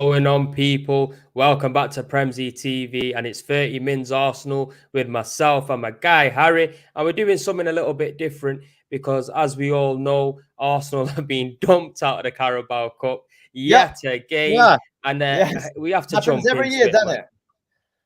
Going on, people? Welcome back to Premzy TV, and it's 30 Mins Arsenal with myself and my guy Harry. And we're doing something a little bit different because, as we all know, Arsenal have been dumped out of the Carabao Cup Yep. yet again, Yeah. and Yes. we have to Happens jump every into year, it, doesn't man. it?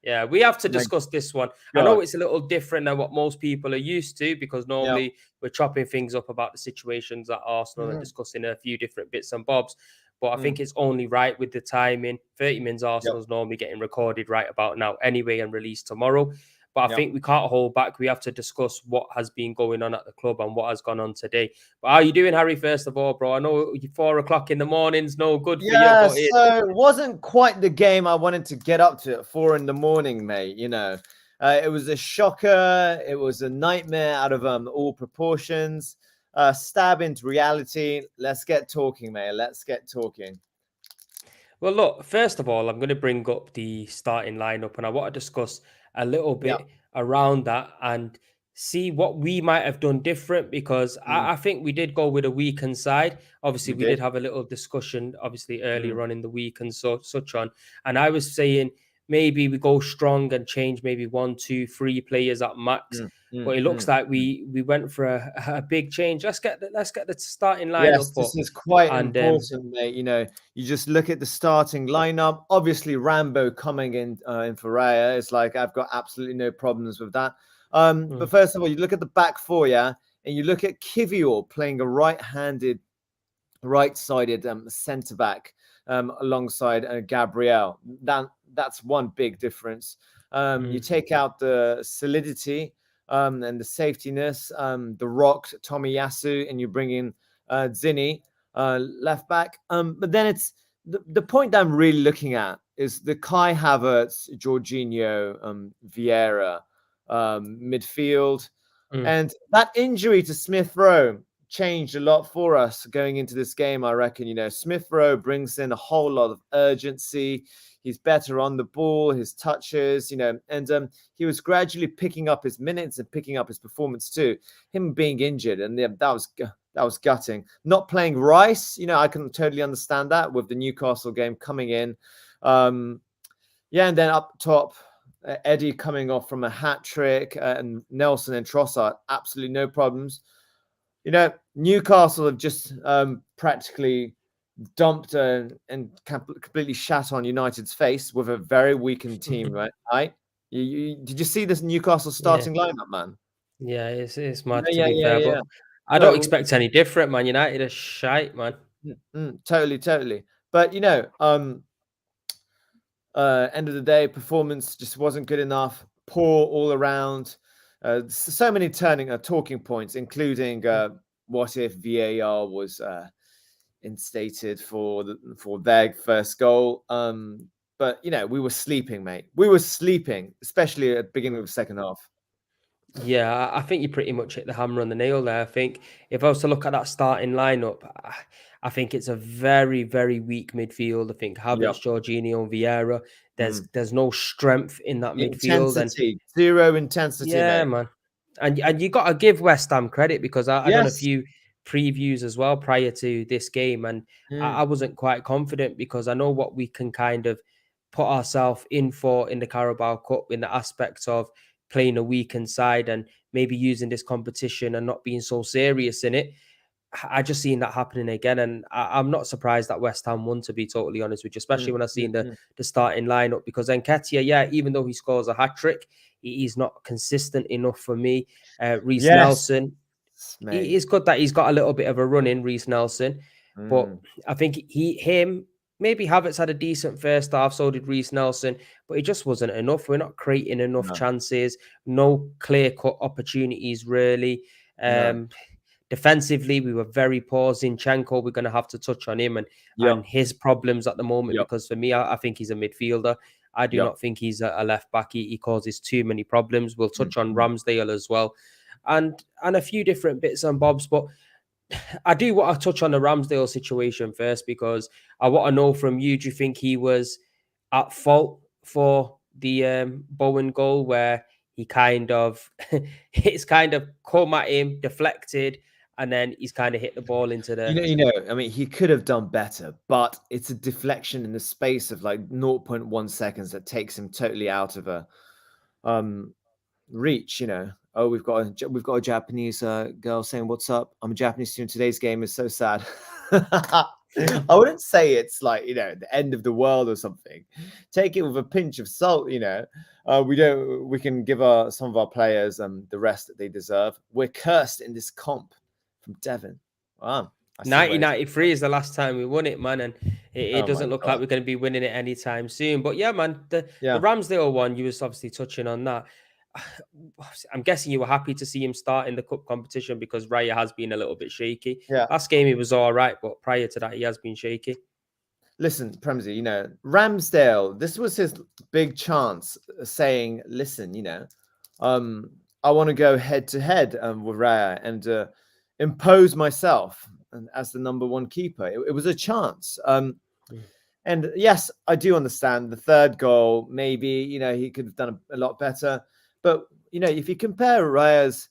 Yeah, we have to My discuss this one. I know God. it's a little different than what most people are used to because Yeah. normally we're chopping things up about the situations at Arsenal and Mhm. discussing a few different bits and bobs. But I Mm. think it's only right with the timing. 30 Mins Yep. Arsenal's normally getting recorded right about now anyway and released tomorrow. But I Yep. think we can't hold back. We have to discuss what has been going on at the club and what has gone on today. But how are you doing, Harry, first of all, bro? I know 4 o'clock in the morning's no good for you, Yeah, but it, so it wasn't quite the game I wanted to get up to at 4 in the morning, mate. It was a shocker. It was a nightmare out of all proportions. Stab into reality. Let's get talking, mate. Let's get talking. Well, look, first of all, I'm going to bring up the starting lineup and I want to discuss a little Yeah. bit around that and see what we might have done different because Mm. I think we did go with a weakened side. Obviously, We we did did. have a little discussion, obviously, Mm. earlier on in the week and such on. And I was saying maybe we go strong and change maybe one, two, three players at max. Mm. But Mm. it looks Mm. like Mm. we went for a big change. Let's get the starting Yes, lineup up. this is quite And important, mate. You just look at the starting lineup. Obviously, Rambo coming in for Raya. It's like I've got absolutely no problems with that. But first of all, you look at the back four, yeah, and you look at Kivior playing a right-handed, right-sided centre back alongside Gabriel. That's one big difference. You take out the solidity and the safetiness, the rocked Tomiyasu, and you bring in Zinni, left back. But then it's the point that I'm really looking at is the Kai Havertz, Jorginho, Vieira midfield. And that injury to Smith Rowe changed a lot for us going into this game, I reckon. Smith Rowe brings in a whole lot of urgency. He's better on the ball, his touches, and he was gradually picking up his minutes and picking up his performance too. Him being injured, and that was gutting. Not playing Rice, I can totally understand that with the Newcastle game coming in. And then up top, Eddie coming off from a hat trick, and Nelson and Trossard, absolutely no problems. Newcastle have just practically dumped and completely shat on United's face with a very weakened team, right? Did you see this Newcastle yeah. starting lineup, man? Yeah, it's mad to Yeah, be yeah, fair, yeah. but I don't No, expect any different, man. United are shite, man. totally. But end of the day, performance just wasn't good enough. Poor all around. So many talking points, including what if VAR was instated for their first goal. But we were sleeping, mate. We were sleeping, especially at the beginning of the second half. Yeah, I think you pretty much hit the hammer on the nail there. I think if I was to look at that starting lineup, I think it's a very, very weak midfield. I think Yep. Havertz, Jorginho, and Vieira. There's no strength in that midfield, and Zero intensity, yeah, mate. man. And you got to give West Ham credit because I done a Yes. few previews as well prior to this game, and I wasn't quite confident because I know what we can kind of put ourselves in for in the Carabao Cup in the aspects of playing a weakened side and maybe using this competition and not being so serious in it. I just seen that happening again, and I'm not surprised that West Ham won. To be totally honest with you, especially when I seen the starting lineup, because Nketiah, yeah, even though he scores a hat trick, he's not consistent enough for me. Reece Nelson, it is good that he's got a little bit of a run in, Reece Nelson, but I think maybe Havertz had a decent first half, so did Reece Nelson, but it just wasn't enough. We're not creating enough chances, no clear cut opportunities really. Defensively, we were very poor. Zinchenko, we're going to have to touch on him and his problems at the moment, because for me, I think he's a midfielder. I do not think he's a left back. He causes too many problems. We'll touch on Ramsdale as well, and a few different bits and bobs. But I do want to touch on the Ramsdale situation first, because I want to know from you, do you think he was at fault for the Bowen goal, where he kind of it's kind of come at him, deflected, and then he's kind of hit the ball into the. I mean, he could have done better, but it's a deflection in the space of like 0.1 seconds that takes him totally out of a reach. Oh, we've got a Japanese girl saying, "What's up? I'm a Japanese student. Today's game is so sad." I wouldn't say it's like the end of the world or something. Take it with a pinch of salt. We can give some of our players the rest that they deserve. We're cursed in this comp. From Devon. Wow. 1993 is the last time we won it, man, and it doesn't look like we're going to be winning it anytime soon. But yeah, man, the Ramsdale one, you was obviously touching on that. I'm guessing you were happy to see him start in the cup competition because Raya has been a little bit shaky. Yeah. Last game he was all right, but prior to that he has been shaky. Listen, Premsy, Ramsdale, this was his big chance saying, listen, I want to go head to head with Raya and impose myself as the number one keeper. It was a chance. And yes, I do understand the third goal. Maybe, he could have done a lot better. But, if you compare Raya's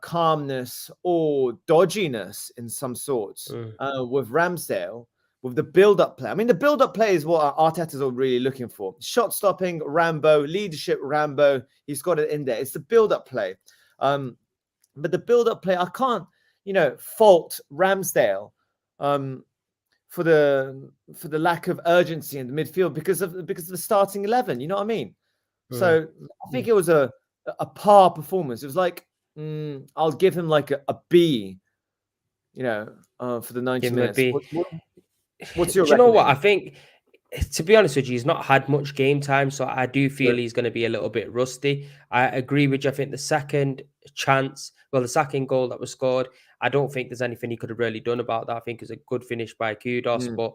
calmness or dodginess in some sorts with Ramsdale, with the build-up play. I mean, the build-up play is what Arteta's all really looking for. Shot stopping, Rambo, leadership, Rambo. He's got it in there. It's the build-up play. But the build-up play, I can't, fault Ramsdale for the lack of urgency in the midfield because of the starting 11. You know what I mean? So I think it was a par performance. It was like I'll give him like a B. For the 90 minutes. What's your? Do you know what I think? To be honest with you, he's not had much game time, so I do feel he's going to be a little bit rusty. I agree with you. I think the second goal that was scored, I don't think there's anything he could have really done about that. I think it was a good finish by Kudos, but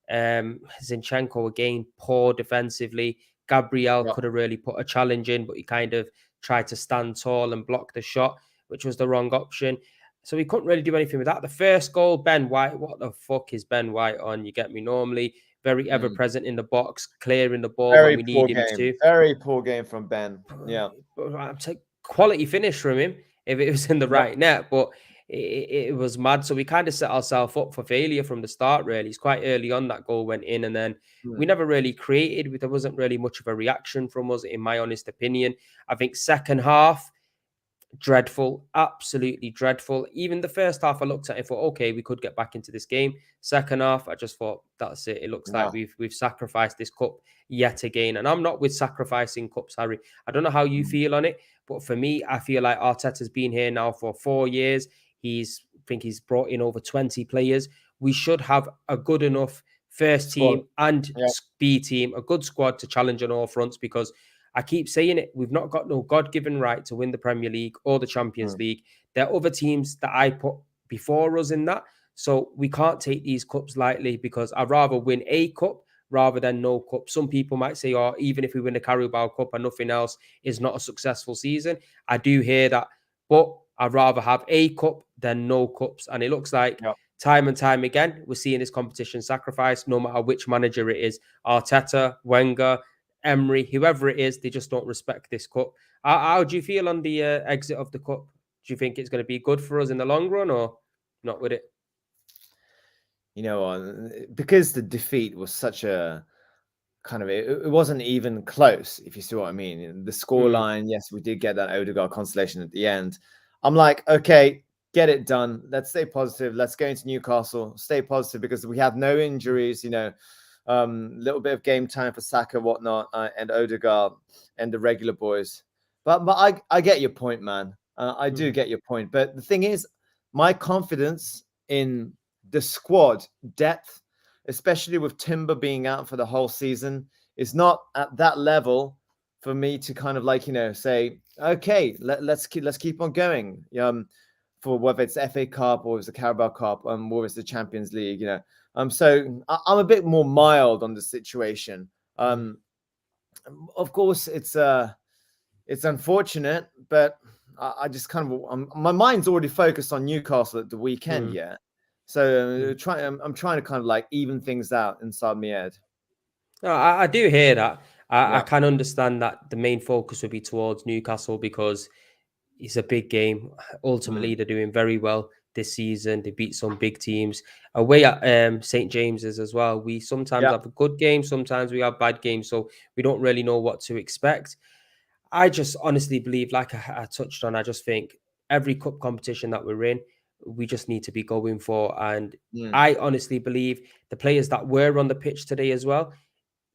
Zinchenko again, poor defensively. Gabriel could have really put a challenge in, but he kind of tried to stand tall and block the shot, which was the wrong option. So we couldn't really do anything with that. The first goal, Ben White, what the fuck is Ben White on? You get me? Normally very ever present in the box, clearing the ball when we need him to. Very poor game from Ben. Yeah. I'm saying quality finish from him if it was in the right net, but it was mad. So we kind of set ourselves up for failure from the start, really. It's quite early on that goal went in, and then we never really created. There wasn't really much of a reaction from us, in my honest opinion. I think second half, dreadful, absolutely dreadful. Even the first half, I looked at it and thought, okay, we could get back into this game. Second half, I just thought, that's it. It looks like we've sacrificed this cup yet again. And I'm not with sacrificing cups, Harry. I don't know how you feel on it, but for me, I feel like Arteta's been here now for 4 years. I think he's brought in over 20 players. We should have a good enough first team and B team, a good squad to challenge on all fronts, because I keep saying it, we've not got no God-given right to win the Premier League or the Champions League. There are other teams that I put before us in that. So we can't take these cups lightly, because I'd rather win a cup rather than no cup. Some people might say, oh, even if we win the Carabao Cup and nothing else is not a successful season. I do hear that, but I'd rather have a cup than no cups. And it looks like time and time again, we're seeing this competition sacrifice, no matter which manager it is. Arteta, Wenger, Emery, whoever it is, they just don't respect this cup. How do you feel on the exit of the cup? Do you think it's going to be good for us in the long run, or not with it? Because the defeat was such a kind of, it wasn't even close, if you see what I mean. The scoreline, yes, we did get that Odegaard consolation at the end. I'm like, okay, get it done. Let's stay positive. Let's go into Newcastle, stay positive, because we have no injuries, little bit of game time for Saka, whatnot, and Odegaard and the regular boys. But I get your point, man. I do get your point. But the thing is, my confidence in the squad depth, especially with Timber being out for the whole season, is not at that level for me to kind of say, okay, let's keep on going. For whether it's the FA Cup or it's the Carabao Cup, or it's the Champions League, So I'm a bit more mild on the situation. Of course, it's unfortunate, but I just kind of my mind's already focused on Newcastle at the weekend, So I'm trying to kind of even things out inside my head. No, I do hear that. I can understand that the main focus would be towards Newcastle, because it's a big game. Ultimately, they're doing very well. this season. They beat some big teams away at St. James's as well. We sometimes have a good game, sometimes we have bad games, so we don't really know what to expect. I just honestly believe, like I touched on, I just think every cup competition that we're in, we just need to be going for. And I honestly believe the players that were on the pitch today as well,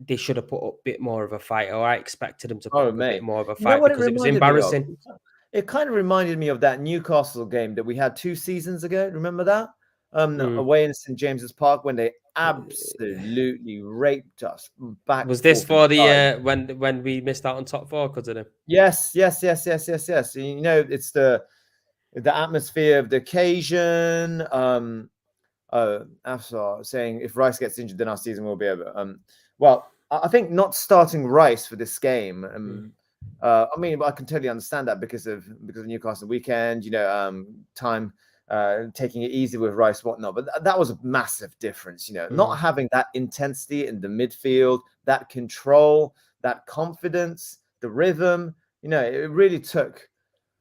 they should have put up a bit more of a fight, or I expected them to put up a bit more of a You know fight, what it because it was reminded me of? embarrassing. It kind of reminded me of that Newcastle game that we had 2 seasons ago. Remember that? Away in St. James's Park, when they absolutely raped us back, Was this forth, and for the side. when we missed out on top 4 because of them? Yes. You know, it's the atmosphere of the occasion. After saying if Rice gets injured, then our season will be over. Well, I think not starting Rice for this game. I mean, I can totally understand that because of Newcastle weekend. You know, time taking it easy with Rice, whatnot. But that was a massive difference. You know, not having that intensity in the midfield, that control, that confidence, the rhythm. You know, it really took.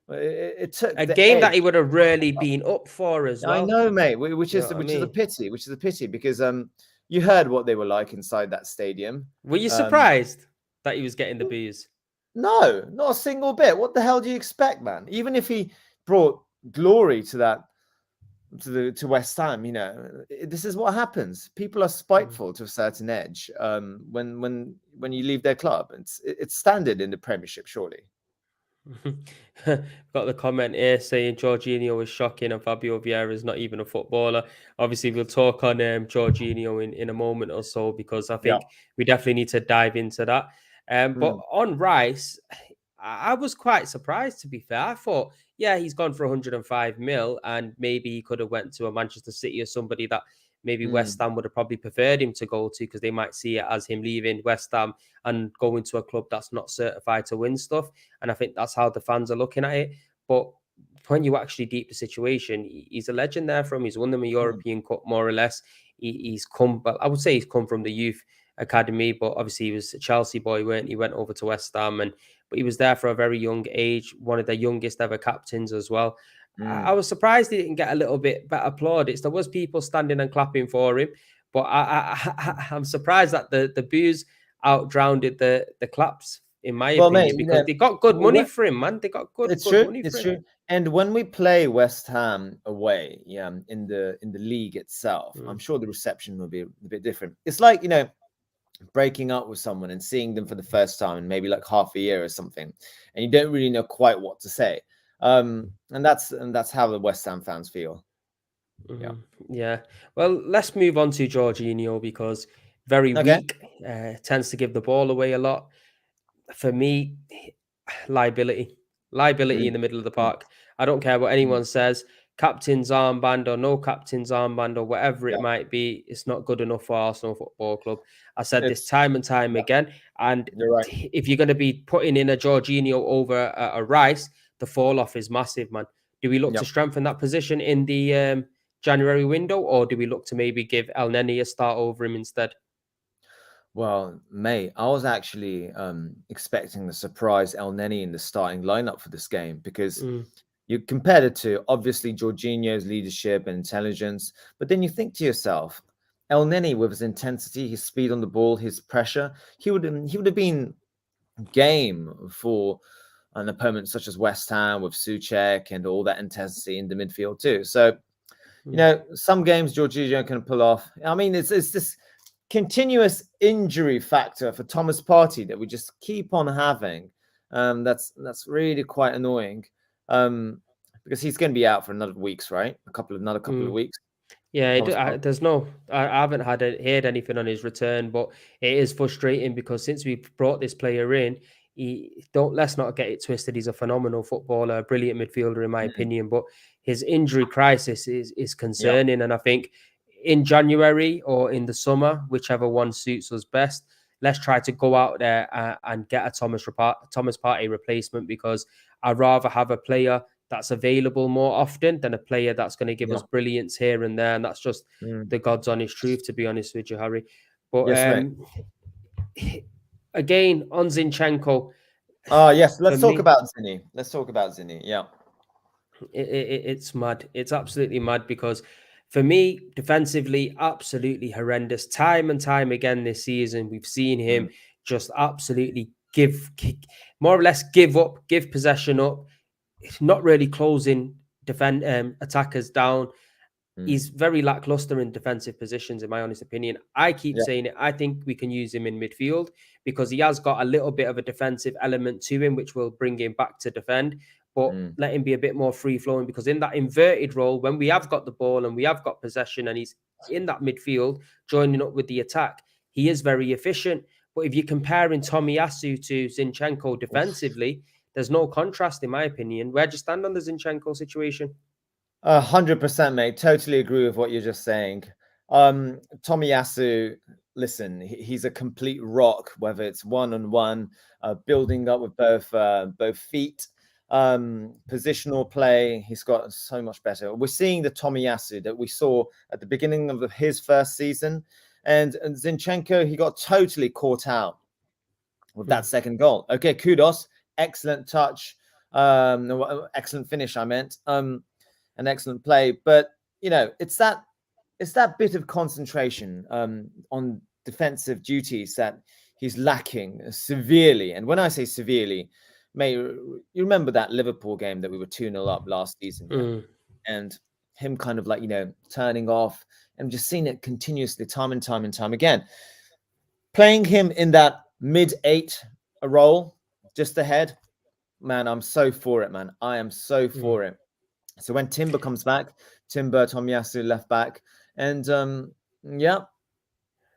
It took a the game edge. that he would have really been up for as well. I know, mate. Which is a pity. Which is a pity because you heard what they were like inside that stadium. Were you surprised that he was getting the boos? No, not a single bit. What the hell do you expect, man? Even if he brought glory to that, to West Ham, you know, this is what happens. People are spiteful to a certain edge. When you leave their club, it's standard in the Premiership, surely. Got the comment here saying Jorginho was shocking and Fabio Vieira is not even a footballer. Obviously, we'll talk on Jorginho in a moment or so, because I think we definitely need to dive into that. But on Rice, I was quite surprised, to be fair. I thought, yeah, he's gone for 105 mil, and maybe he could have went to a Manchester City or somebody that maybe West Ham would have probably preferred him to go to, because they might see it as him leaving West Ham and going to a club that's not certified to win stuff. And I think that's how the fans are looking at it. But when you actually deep the situation, he's a legend there for him. He's won them a European Cup, more or less. He's come, but I would say he's come from the youth academy, but obviously he was a Chelsea boy, weren't he? Went over to West Ham, but he was there for a very young age, one of the youngest ever captains as well. I was surprised he didn't get a little bit better plaudits. There was people standing and clapping for him, but I'm surprised that the boos outdrowned the claps, in my opinion, mate, because they got good money for him, man. They got good money for him. And when we play West Ham away, in the league itself, I'm sure the reception will be a bit different. It's like, you know, breaking up with someone and seeing them for the first time in maybe like half a year or something, and you don't really know quite what to say. And that's how the West Ham fans feel. Yeah. Well, let's move on to Jorginho, because very weak, tends to give the ball away a lot. For me, liability in the middle of the park. I don't care what anyone says. Captain's armband or no captain's armband or whatever it might be, it's not good enough for Arsenal Football Club. I said this time and time again. And if you're going to be putting in a Jorginho over a Rice, the fall off is massive, man. Do we look to strengthen that position in the January window, or do we look to maybe give El Neni a start over him instead? Well, mate, I was actually expecting the surprise El Neni in the starting lineup for this game, because you compared it to obviously Jorginho's leadership and intelligence, but then you think to yourself, El Neni with his intensity, his speed on the ball, his pressure, he would have been game for an opponent such as West Ham with Souček and all that intensity in the midfield too. So, you know, some games Jorginho can pull off. I mean, it's this continuous injury factor for Thomas Partey that we just keep on having. That's really quite annoying, because he's going to be out for another weeks, right? Another couple of weeks. Yeah, there's no. I haven't heard anything on his return, but it is frustrating because since we brought this player in, let's not get it twisted. He's a phenomenal footballer, a brilliant midfielder, in my opinion. But his injury crisis is concerning, and I think in January or in the summer, whichever one suits us best, let's try to go out there and get a Thomas Partey replacement, because I'd rather have a player that's available more often than a player that's going to give us brilliance here and there. And that's just the God's honest truth, to be honest with you, Harry. But again, on Zinchenko. Yes, let's talk about Zinny. Yeah. It's mad. It's absolutely mad because for me, defensively, absolutely horrendous. Time and time again this season, we've seen him Mm, just absolutely more or less give up, give possession up. It's not really closing attackers down. mm. He's very lackluster in defensive positions, in my honest opinion. I keep Yeah. saying it. I think we can use him in midfield because he has got a little bit of a defensive element to him, which will bring him back to defend. But Mm. let him be a bit more free flowing because in that inverted role, when we have got the ball and we have got possession and he's in that midfield, joining up with the attack, he is very efficient. But if you're comparing Tomiyasu to Zinchenko defensively, there's no contrast, in my opinion. Where do you stand on the Zinchenko situation? 100%, mate. Totally agree with what you're just saying. Tomiyasu, listen, he's a complete rock, whether it's one-on-one, building up with both feet, positional play. He's got so much better. We're seeing the Tomiyasu that we saw at the beginning of his first season, and Zinchenko, he got totally caught out with that second goal. Okay, kudos, excellent touch, excellent finish. I meant. An excellent play, but it's that bit of concentration on defensive duties that he's lacking severely. And when I say severely, mate, you remember that Liverpool game that we were 2-0 up last season, yeah, and him kind of like turning off, and just seeing it continuously, time and time again. Playing him in that mid-8 role, just ahead, man, I'm so for it, man. I am so for it. So when Timber comes back, Tomiyasu left back, and yeah,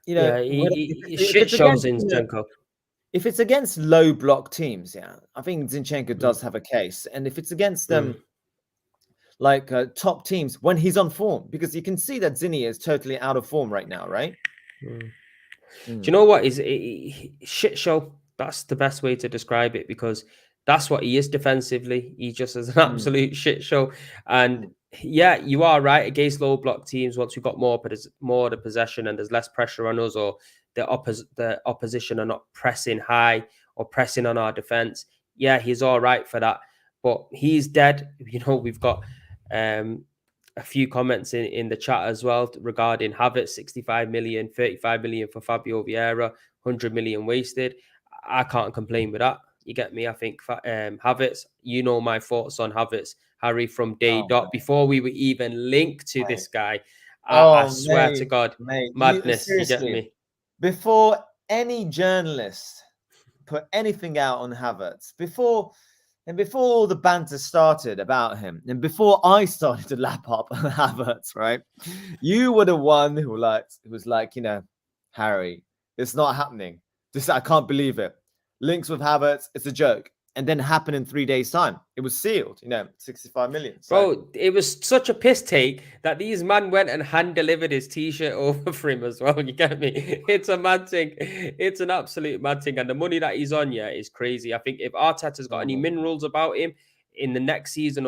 Yeah, he if shit it's shows against Zinchenko. if it's against low block teams, yeah, I think Zinchenko Mm, does have a case. And if it's against mm, like top teams when he's on form, because you can see that Zinni is totally out of form right now, right? mm. Do you Mm, know what is shit show? That's the best way to describe it because that's what he is defensively. He just is an mm, absolute shit show. And mm, yeah, you are right against low block teams. Once we've got more of the possession and there's less pressure on us, or the opposition are not pressing high or pressing on our defense. Yeah, he's all right for that. But he's dead. We've got um a few comments in the chat as well regarding Havertz, 65 million, 35 million for Fabio Vieira, 100 million wasted. I can't complain with that. You get me? I think Havertz, my thoughts on Havertz, Harry, from day oh, dot. Before we were even linked to mate. this guy, I Oh, swear to mate, God, mate, you madness. You get seriously, me? before any journalist put anything out on Havertz, before all the banter started about him, and before I started to lap up Havertz, right? You were the one who was like, Harry, it's not happening. I can't believe it. Links with Havertz, it's a joke. And then happened in 3 days' time. It was sealed, 65 million. So Bro, it was such a piss take that these man went and hand delivered his t-shirt over for him as well. You get me? It's a mad thing. It's an absolute mad thing. And the money that he's on, yeah, is crazy. I think if Arteta's got any mm, minerals about him in the next season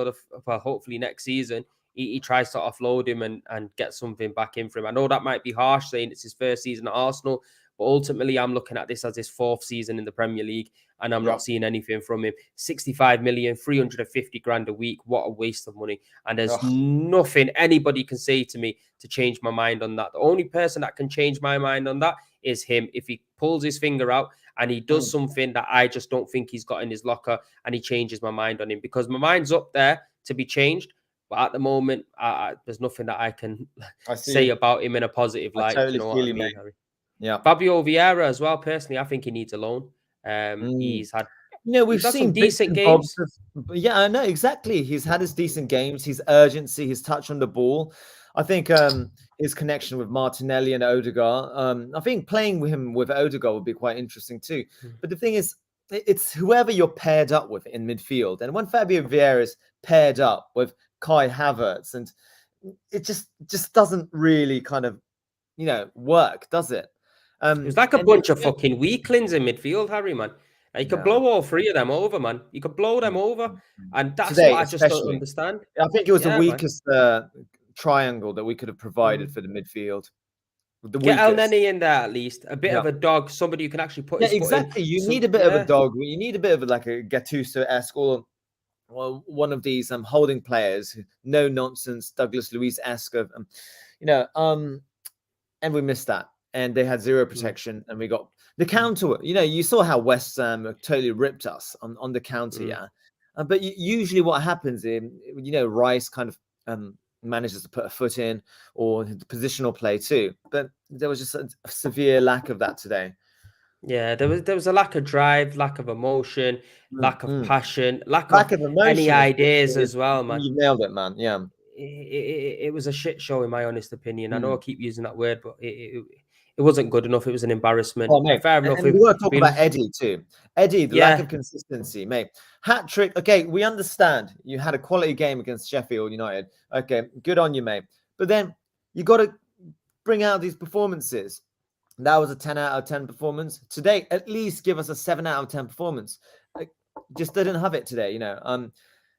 hopefully next season, he tries to offload him and get something back in for him. I know that might be harsh saying it's his first season at Arsenal, but ultimately I'm looking at this as his fourth season in the Premier League and I'm yeah. not seeing anything from him. 65 million, 350 grand a week. What a waste of money. And there's Ugh, nothing anybody can say to me to change my mind on that. The only person that can change my mind on that is him. If he pulls his finger out and he does mm. something that I just don't think he's got in his locker and he changes my mind on him, because my mind's up there to be changed. But at the moment, there's nothing that I can I say see. about him in a positive I light. Do you totally know what feel I you, mate. mean, Harry? Yeah. Fabio Vieira as well. Personally, I think he needs a loan. Mm. He's had We've He's had some seen bits decent and bobs games. yeah, I know exactly. He's had his decent games, his urgency, his touch on the ball. I think his connection with Martinelli and Odegaard. I think playing with him with Odegaard would be quite interesting too. But the thing is, it's whoever you're paired up with in midfield. And when Fabio Vieira is paired up with Kai Havertz, and it just doesn't really kind of work, does it? It was like a And bunch of fucking weaklings in midfield, Harry, man. Like, you could yeah. blow all three of them over, man. You could blow them Mm, over. mm, mm. And that's what Today, I just don't especially. understand. I think it was the Yeah, man. weakest triangle that we could have provided Mm. for the midfield. The Get El weakest. Neni in there at least. A bit Yeah. of a dog, somebody who can actually put Yeah, his foot in. exactly. You Some, need a bit of a yeah. dog. You need a bit of like a Gattuso-esque or well, one of these holding players, no nonsense, Douglas Luiz-esque of, and we missed that. And they had zero protection, and we got the counter. You saw how West Ham totally ripped us on the counter, yeah. But usually what happens Rice kind of manages to put a foot in, or the positional play too. But there was just a severe lack of that today. Yeah, there was a lack of drive, lack of emotion, lack of passion, lack of of emotion any ideas as well, man. You nailed it, man. Yeah. It was a shit show, in my honest opinion. I know I keep using that word, but it wasn't good enough. It was an embarrassment. Oh, mate. Fair enough. And we got to talk about Eddie too. Eddie, the lack Yeah. of consistency, mate. Hat trick. Okay, we understand you had a quality game against Sheffield United. Okay, good on you, mate. But then you got to bring out these performances. That was a 10 out of 10 performance. Today, at least give us a 7 out of 10 performance. Just didn't have it today,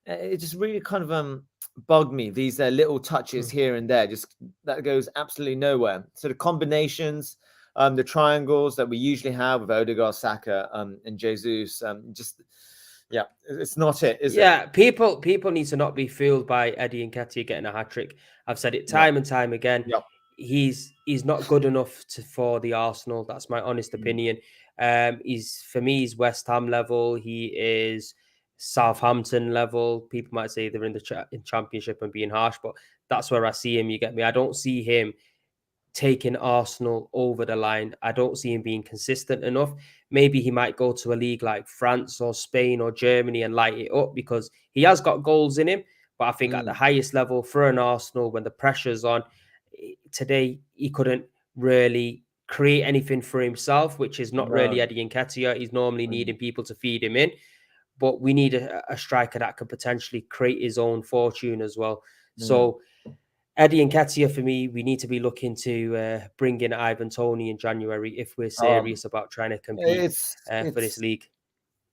It just really kind of bugged me. These little touches here and there, just that goes absolutely nowhere. So the combinations, the triangles that we usually have with Odegaard, Saka, and Jesus, it's not it, is it? Yeah, people need to not be fooled by Eddie Nketiah getting a hat trick. I've said it time and time again. Yep. He's not good enough for the Arsenal. That's my honest opinion. For me, he's West Ham level. He is Southampton level. People might say they're in the Championship and being harsh, but that's where I see him. You get me? I don't see him taking Arsenal over the line. I don't see him being consistent enough. Maybe he might go to a league like France or Spain or Germany and light it up, because he has got goals in him. But I think at the highest level for an Arsenal, when the pressure's on, today he couldn't really create anything for himself, which is not really Eddie Nketiah. He's normally needing people to feed him in. But we need a striker that could potentially create his own fortune as well. So Eddie Nketiah, for me, we need to be looking to bring in Ivan Toney in January if we're serious about trying to compete for this league.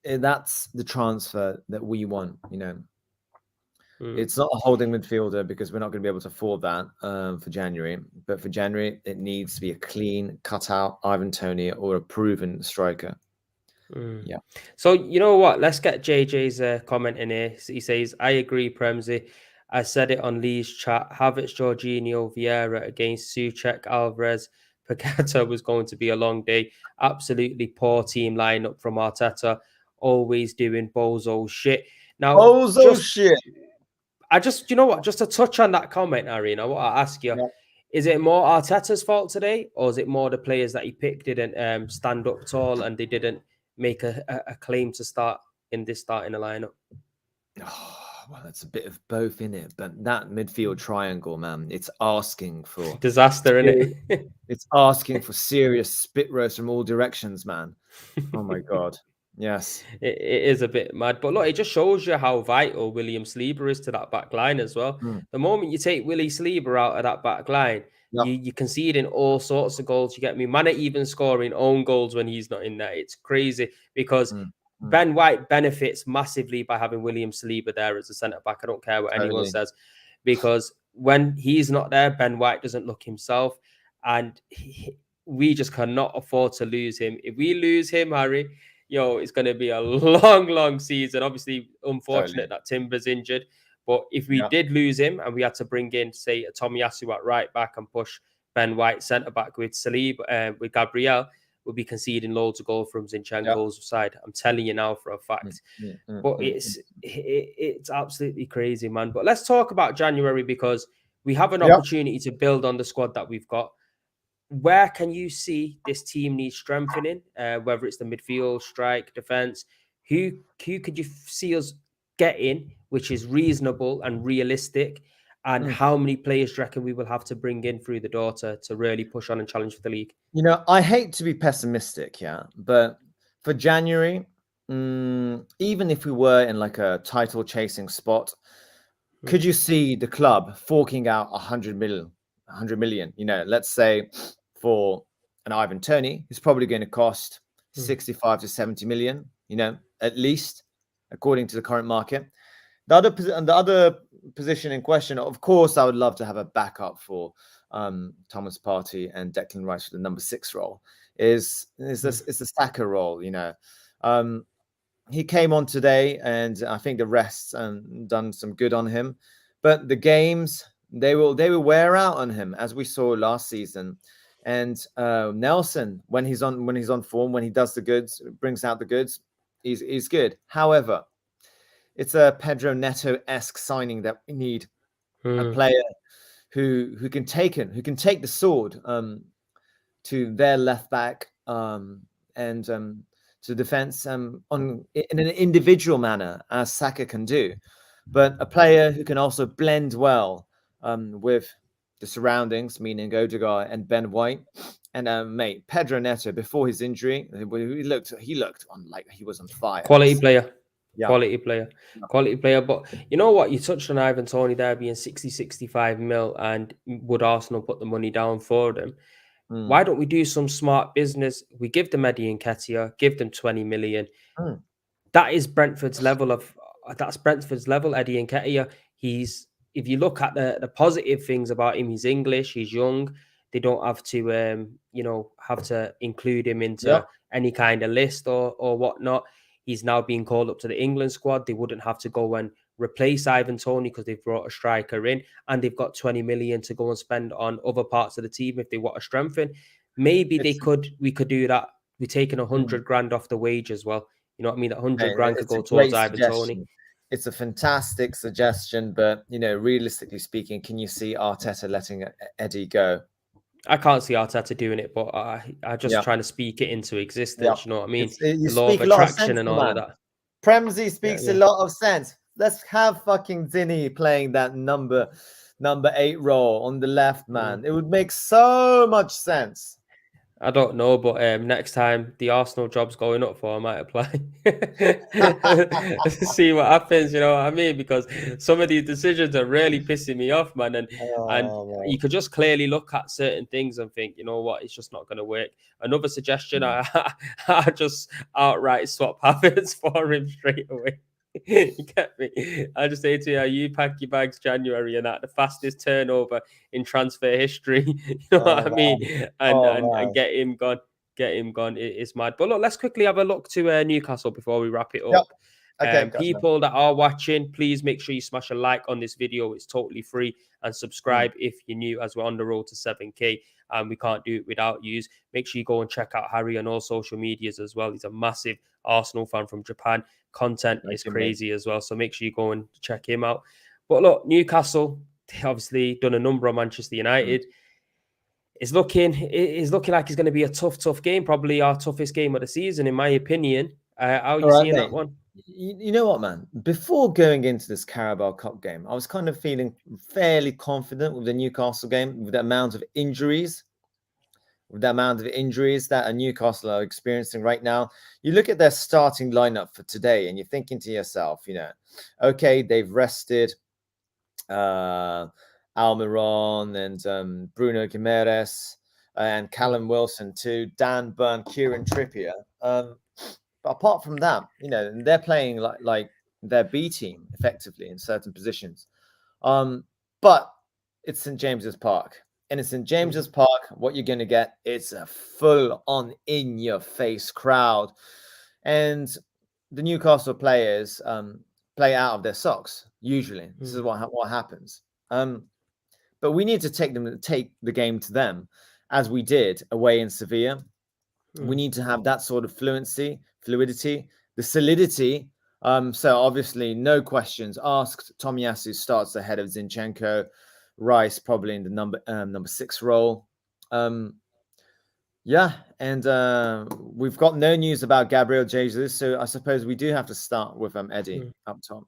That's the transfer that we want, It's not a holding midfielder, because we're not going to be able to afford that for January. But for January, it needs to be a clean, cut-out Ivan Toney or a proven striker. Yeah. So you know what? Let's get JJ's comment in here. He says, "I agree, Premsy. I said it on Lee's chat. Havertz, Jorginho, Vieira against Souček, Alvarez, Paqueta was going to be a long day. Absolutely poor team lineup from Arteta. Always doing bozo shit." Now, shit. You know what? Just to touch on that comment, Harry, I want to ask you: is it more Arteta's fault today, or is it more the players that he picked didn't stand up tall and they didn't make a claim to start in the lineup? Well, that's a bit of both, in it. But that midfield triangle, man, it's asking for disaster, isn't it? It's asking for serious spit roast from all directions, man. Oh my god. Yes, it is a bit mad, but look, it just shows you how vital William Saliba is to that back line as well. The moment you take Willie Saliba out of that back line, you conceding all sorts of goals. You get me? Man, even scoring own goals when he's not in there. It's crazy, because Ben White benefits massively by having William Saliba there as a centre back. I don't care what anyone says, because when he's not there, Ben White doesn't look himself, and we just cannot afford to lose him. If we lose him, Harry, it's going to be a long, long season. Obviously, unfortunate that Timber's injured. But if we did lose him and we had to bring in, say, a Tomiyasu at right back and push Ben White centre back with Saliba, with Gabriel, we'll be conceding loads of goals from Zinchenko's side. I'm telling you now for a fact. But it's absolutely crazy, man. But let's talk about January, because we have an opportunity to build on the squad that we've got. Where can you see this team needs strengthening? Whether it's the midfield, strike, defense, who could you see us getting, which is reasonable and realistic? And how many players do you reckon we will have to bring in through the door to really push on and challenge for the league? I hate to be pessimistic, but for January, even if we were in like a title chasing spot, could you see the club forking out 100 million? Let's say for an Ivan Toney, who's probably going to cost 65 to 70 million, at least, according to the current market. The other position in question, of course, I would love to have a backup for Thomas Partey and Declan Rice for the number 6 role. Is the Saka role, he came on today, and I think the rest's done some good on him. But the games, they will wear out on him, as we saw last season. And Nelson, when he's on form, when he does the goods, brings out the goods, he's good. However, it's a Pedro Neto-esque signing that we need, a player who can take the sword to their left back and to defense in an individual manner, as Saka can do, but a player who can also blend well with the surroundings, meaning Odegaard and Ben White. And mate, Pedro Neto, before his injury, he looked on like he was on fire. Quality player. Yeah. Quality player. Quality player. But you know what? You touched on Ivan Toney there being 60, 65 mil, and would Arsenal put the money down for them? Why don't we do some smart business? We give them Eddie and Nketiah, give them 20 million. That is Brentford's level Eddie and Nketiah. If you look at the positive things about him, he's English, he's young. They don't have to have to include him into any kind of list or whatnot. He's now being called up to the England squad. They wouldn't have to go and replace Ivan Toney because they've brought a striker in, and they've got 20 million to go and spend on other parts of the team if they want to strengthen. Maybe we could do that. We're taking 100 grand off the wage as well. You know what I mean? That 100 grand could go towards Ivan Toney. It's a fantastic suggestion, but realistically speaking, can you see Arteta letting Eddie go? I can't see Arteta doing it, but I just trying to speak it into existence. You know what I mean? The law of attraction and all of that. Premsy speaks a lot of sense. Let's have fucking Zinny playing that number 8 role on the left, man. It would make so much sense. I don't know, but next time the Arsenal job's going up for, I might apply. See what happens, you know what I mean? Because some of these decisions are really pissing me off, man. And you could just clearly look at certain things and think, you know what, it's just not going to work. Another suggestion, I just outright swap Havertz for him straight away. You get me? I just say to you, you pack your bags January and at the fastest turnover in transfer history. You know what I mean? And get him gone. Get him gone. It's mad. But look, let's quickly have a look to Newcastle before we wrap it up. Okay, people that are watching, please make sure you smash a like on this video. It's totally free, and subscribe if you're new, as we're on the road to 7K and we can't do it without you. Make sure you go and check out Harry on all social medias as well. He's a massive Arsenal fan from Japan. Content is crazy as well, so make sure you go and check him out. But look, Newcastle, they obviously done a number on Manchester United. It's looking like it's going to be a tough game, probably our toughest game of the season, in my opinion. How are you seeing that one? You know what, man? Before going into this Carabao Cup game, I was kind of feeling fairly confident with the Newcastle game, with the amount of injuries. That Newcastle are experiencing right now. You look at their starting lineup for today and you're thinking to yourself, okay, they've rested Almiron and Bruno Guimaraes and Callum Wilson too, Dan Burn, Kieran Trippier. But apart from that, they're playing like their B team effectively in certain positions. But it's St. James's Park. And in St. James's Park, what you're going to get, it's a full-on, in-your-face crowd. And the Newcastle players play out of their socks, usually. This is what happens. But we need to take the game to them, as we did away in Sevilla. We need to have that sort of fluidity, the solidity. So obviously, no questions asked. Tomiyasu starts ahead of Zinchenko. Rice probably in the number 6 role. And we've got no news about Gabriel Jesus, so I suppose we do have to start with Eddie up top.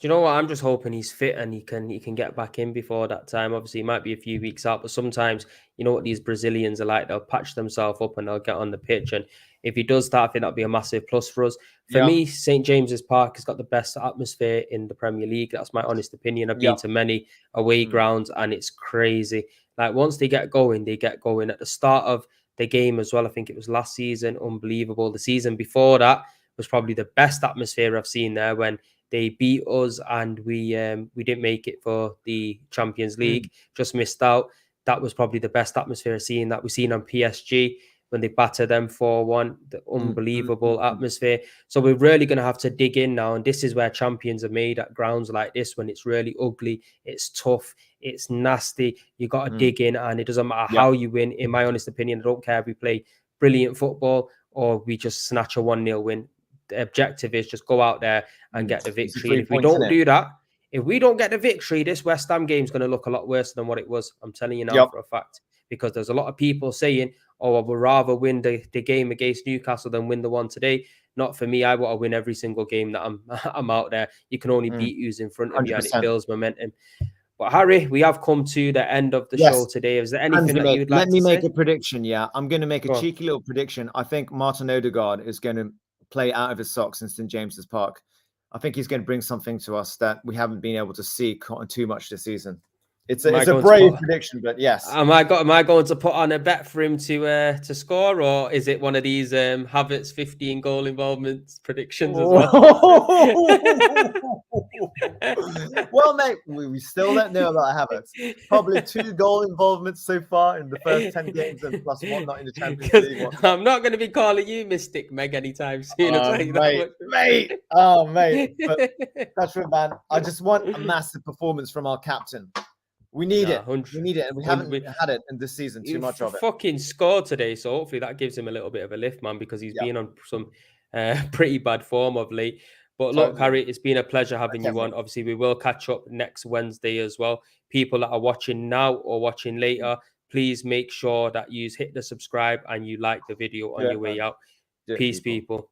Do you know what? I'm just hoping he's fit and he can get back in before that time. Obviously, it might be a few weeks out, but sometimes you know what these Brazilians are like. They'll patch themselves up and they'll get on the pitch. And if he does that, I think that'll be a massive plus for us. For me, St. James's Park has got the best atmosphere in the Premier League. That's my honest opinion. I've been to many away grounds and it's crazy. Like once they get going, they get going. At the start of the game as well, I think it was last season, unbelievable. The season before that was probably the best atmosphere I've seen there when they beat us and we didn't make it for the Champions League, just missed out. That was probably the best atmosphere I've seen, that we've seen on PSG when they batter them 4-1, the unbelievable atmosphere. So we're really going to have to dig in now. And this is where champions are made, at grounds like this, when it's really ugly, it's tough, it's nasty. You got to dig in, and it doesn't matter how you win. In my honest opinion, I don't care if we play brilliant football or we just snatch a 1-0 win. The objective is just go out there and get the victory. And if we don't do that, if we don't get the victory, this West Ham game is going to look a lot worse than what it was. I'm telling you now for a fact, because there's a lot of people saying, oh, I would rather win the game against Newcastle than win the one today. Not for me. I want to win every single game that I'm out there. You can only beat who's in front of 100%. You, and it builds momentum. But Harry, we have come to the end of the show today. Is there anything that you'd like to say? Let me make a prediction. Yeah, I'm going to make a cheeky little prediction. I think Martin Odegaard is going to play out of his socks in St. James's Park. I think he's going to bring something to us that we haven't been able to see too much this season. It's a brave prediction, but yes. Am I going to put on a bet for him to score, or is it one of these Havertz 15 goal involvements predictions as well? Well, mate, we still don't know about Havertz. Probably 2 goal involvements so far in the first 10 games, and plus 1 not in the Champions League. I'm not going to be calling you Mystic Meg anytime soon. Mate. But that's right, man. I just want a massive performance from our captain. We need it. We need it. And we haven't had it in this season, too much of it. Fucking scored today. So hopefully that gives him a little bit of a lift, man, because he's been on some pretty bad form of late. But look, Harry, it's been a pleasure having you on. Obviously, we will catch up next Wednesday as well. People that are watching now or watching later, please make sure that you hit the subscribe and you like the video on your way out. Peace, people.